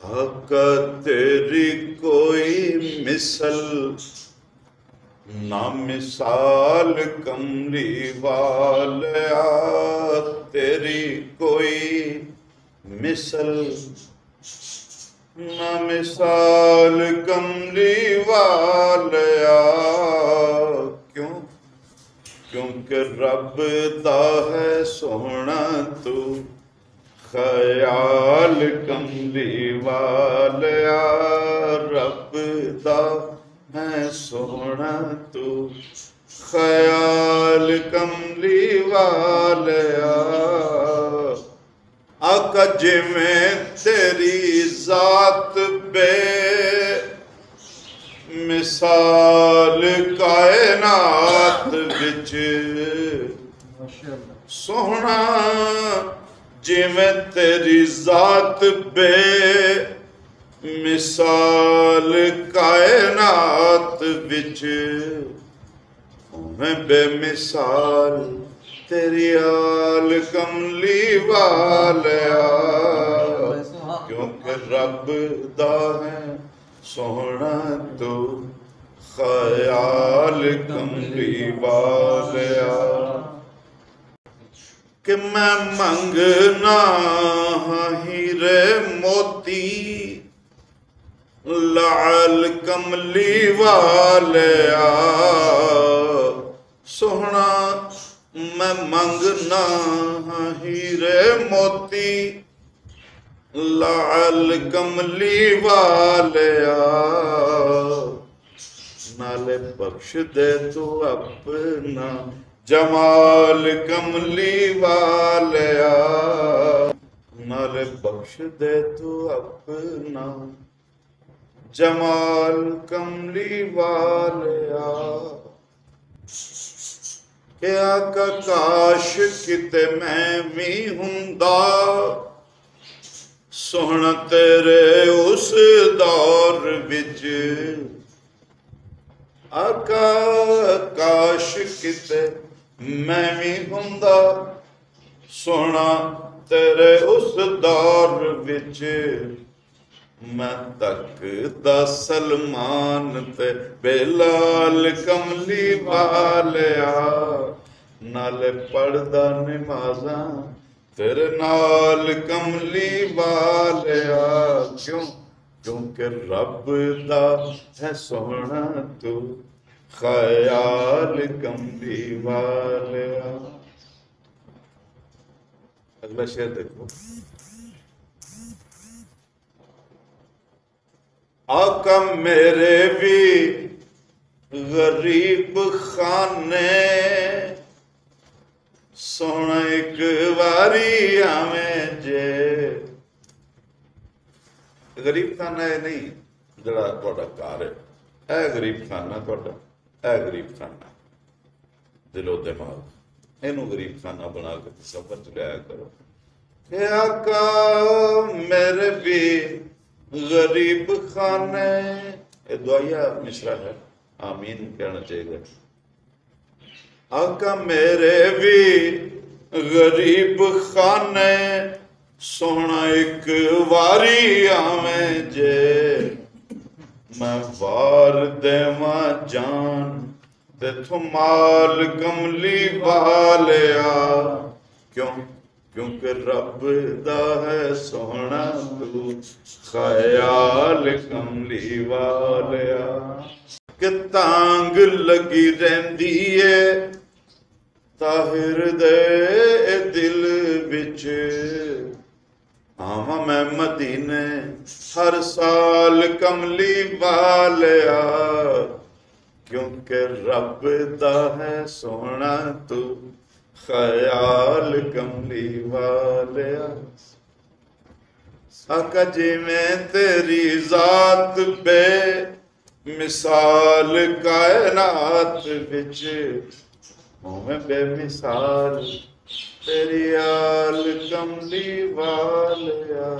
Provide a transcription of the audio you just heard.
आका तेरी कोई मिसल ना मिसाल कमली वालिया, तेरी कोई मिसल ना मिसाल कमली वालिया। क्यों? क्योंकि रब दा है सोहना तू ख्याल कमली वालिया, रब दा है सोहना तू ख्याल कमली वालिया। आका जिवें तेरी जात बे मिसाल कायनात विच सोहना, जिवें तेरी जात बे मिसाल कायनात विच, मैं बेमिसाल तेरी आल कमली वालिया। क्योंकि रब दा है सोहना तू ख्याल कमली वालिया। कि मैं मंगना हीरे मोती लाल कमली वालिया। सोहना मैं मंगना हीरे मोती लाल कमली वालिया। नाले बख्श दे तू अपना जमाल कमली वालिया, नाले बख्श दे तू अपना जमाल कमली वालिया। कि आका काश किते मैं भी हुंदा सोहना तेरे उस दौर विच। आका काश किते मैं भी हुंदा सोहना तेरे उस दौर विच। मैं तकदा सलमान ते बेलाल कमली वालिया, नाले पढ़दा नमाज़ा तेरे नाल कमली वालिया। क्यों? क्योंकि रब दा है सोहना तू ख्याल कमली वालिया। अगला शेर देखो। आका मेरे भी गरीब खाने सोहना एक बारी आवें जे। गरीब खाना है नहीं जड़ा तुहाडा घर है, ऐ गरीब खाना तुहाडा, ऐ गरीब खाना दिलो दिमाग इनू गरीब खाना बना के सफर च लिया करो। हे आका मेरे भी गरीब खाने, ये दुआया मिसरा है, आमीन कहना चाहिए। आका मेरे भी गरीब खाने सोहना एक वारी आवें जे। मैं वार देवा जान ते थो माल कमली वालिया। क्यों? क्योंकि रब दा है सोहना तू ख्याल कमली वालिया। कि तांग लगी रहंदी है ताहिर दे दिल विच। आवां मैं मदीने हर साल कमली वालिया। क्योंकि रब दा है सोहना तू ख्याल कमली वालिया। आका जिवें तेरी जात बे मिसाल कायनात विच, मैं बेमिसाल तेरी आल कमली वालिया।